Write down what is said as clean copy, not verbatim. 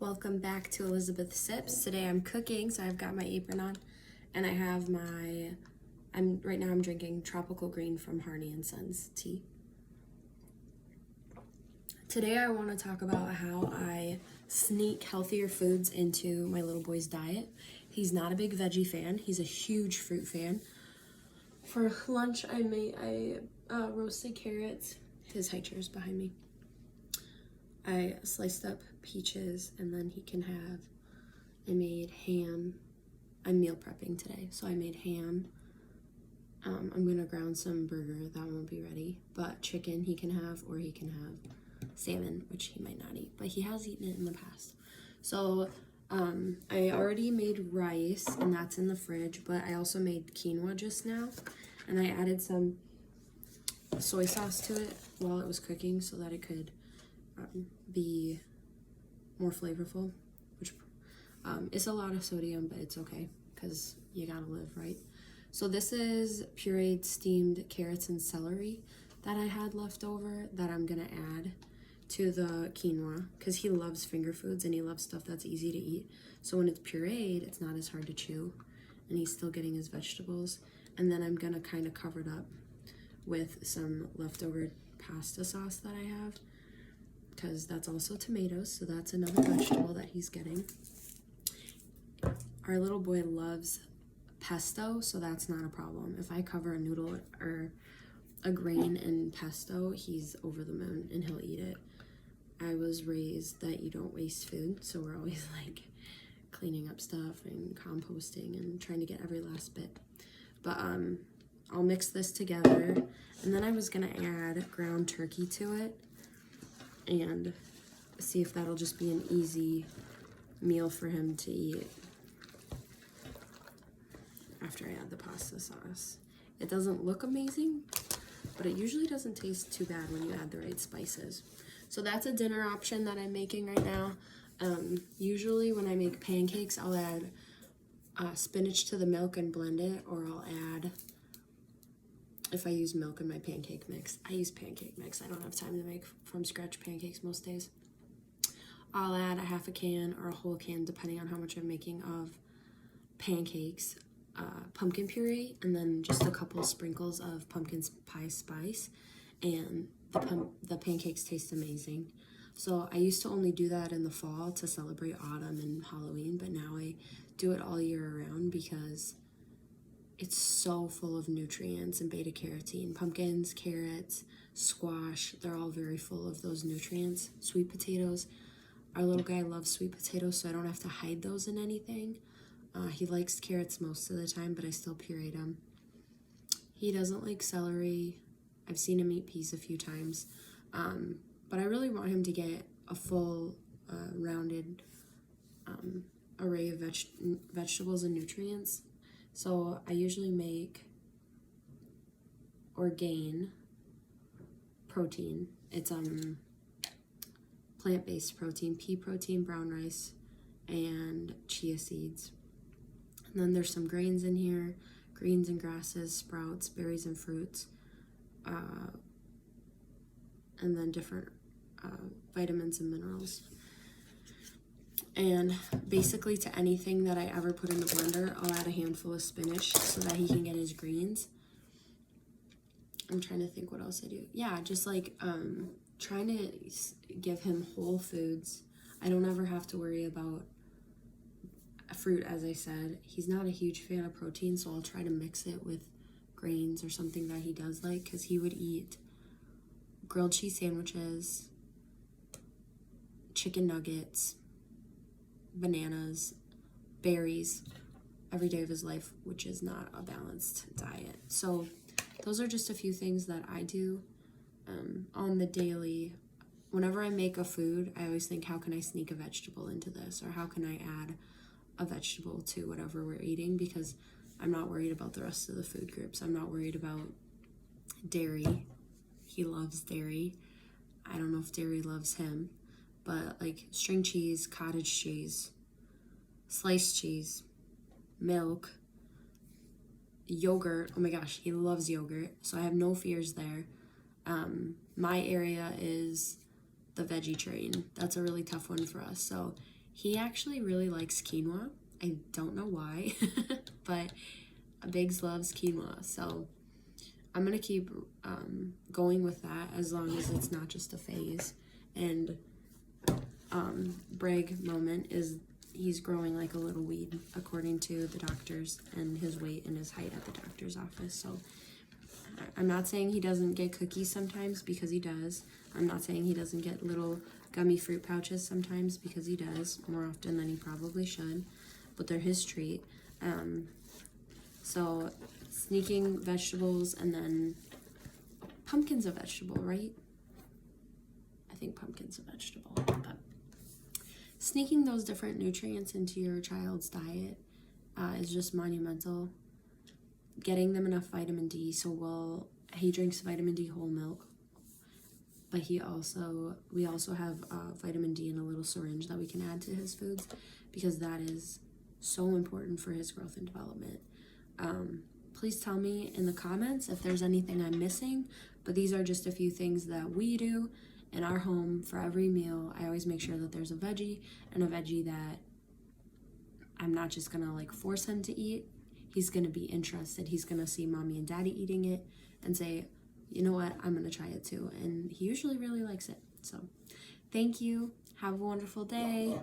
Welcome back to Elizabeth Sips. Today I'm cooking, so I've got my apron on, and I have right now I'm drinking Tropical Green from Harney & Sons tea. Today I want to talk about how I sneak healthier foods into my little boy's diet. He's not a big veggie fan. He's a huge fruit fan. For lunch, I roasted carrots. His high chair's behind me. I sliced up peaches, and then I made ham. I'm meal prepping today, so I made ham. I'm gonna ground some burger, that won't be ready, but chicken he can have, or he can have salmon, which he might not eat, but he has eaten it in the past. So I already made rice, and that's in the fridge, but I also made quinoa just now, and I added some soy sauce to it while it was cooking so that it could be more flavorful, which is a lot of sodium, but it's okay because you gotta live, right? So this is pureed steamed carrots and celery that I had left over that I'm gonna add to the quinoa because he loves finger foods and he loves stuff that's easy to eat. So when it's pureed, it's not as hard to chew and he's still getting his vegetables. And then I'm gonna kind of cover it up with some leftover pasta sauce that I have, because that's also tomatoes, so that's another vegetable that he's getting. Our little boy loves pesto, so that's not a problem. If I cover a noodle or a grain in pesto, he's over the moon and he'll eat it. I was raised that you don't waste food, so we're always like cleaning up stuff and composting and trying to get every last bit. But I'll mix this together, and then I was gonna add ground turkey to it and see if that'll just be an easy meal for him to eat after I add the pasta sauce. It doesn't look amazing, but it usually doesn't taste too bad when you add the right spices. So that's a dinner option that I'm making right now. Usually when I make pancakes, I'll add spinach to the milk and blend it, or I'll add, if I use milk in my pancake mix, I use pancake mix. I don't have time to make from scratch pancakes most days. I'll add a half a can or a whole can, depending on how much I'm making, of pancakes, pumpkin puree, and then just a couple sprinkles of pumpkin pie spice, and the pancakes taste amazing. So I used to only do that in the fall to celebrate autumn and Halloween, but now I do it all year around because it's so full of nutrients and beta carotene. Pumpkins, carrots, squash, they're all very full of those nutrients. Sweet potatoes, our little guy loves sweet potatoes, so I don't have to hide those in anything. He likes carrots most of the time, but I still pureed them. He doesn't like celery. I've seen him eat peas a few times, but I really want him to get a full, rounded array of vegetables and nutrients. So I usually make Orgain protein. It's plant-based protein, pea protein, brown rice, and chia seeds. And then there's some grains in here, greens and grasses, sprouts, berries and fruits, and then different vitamins and minerals. And basically to anything that I ever put in the blender, I'll add a handful of spinach so that he can get his greens. I'm trying to think what else I do. Yeah, just like trying to give him whole foods. I don't ever have to worry about fruit, as I said. He's not a huge fan of protein, so I'll try to mix it with grains or something that he does like, because he would eat grilled cheese sandwiches, chicken nuggets, bananas, berries every day of his life, which is not a balanced diet. So those are just a few things that I do on the daily. Whenever I make a food, I always think, how can I sneak a vegetable into this, or how can I add a vegetable to whatever we're eating, because I'm not worried about the rest of the food groups. I'm not worried about dairy. He loves dairy. I don't know if dairy loves him, but like string cheese, cottage cheese, sliced cheese, milk, yogurt. Oh my gosh, he loves yogurt, so I have no fears there. My area is the veggie train. That's a really tough one for us. So He actually really likes quinoa. I don't know why, but Biggs loves quinoa, so I'm gonna keep going with that as long as it's not just a phase. And Brig moment is he's growing like a little weed according to the doctors and his weight and his height at the doctor's office. So I'm not saying he doesn't get cookies sometimes, because he does. I'm not saying he doesn't get little gummy fruit pouches sometimes, because he does, more often than he probably should, but they're his treat. So sneaking vegetables, and then pumpkin's a vegetable, right? I think pumpkin's a vegetable, but sneaking those different nutrients into your child's diet is just monumental. Getting them enough vitamin D. So he drinks vitamin D whole milk, but we also have vitamin D in a little syringe that we can add to his foods, because that is so important for his growth and development. Please tell me in the comments if there's anything I'm missing, but these are just a few things that we do in our home. For every meal, I always make sure that there's a veggie, and a veggie that I'm not just gonna like force him to eat. He's gonna be interested. He's gonna see mommy and daddy eating it and say, you know what, I'm gonna try it too. And he usually really likes it. So thank you. Have a wonderful day.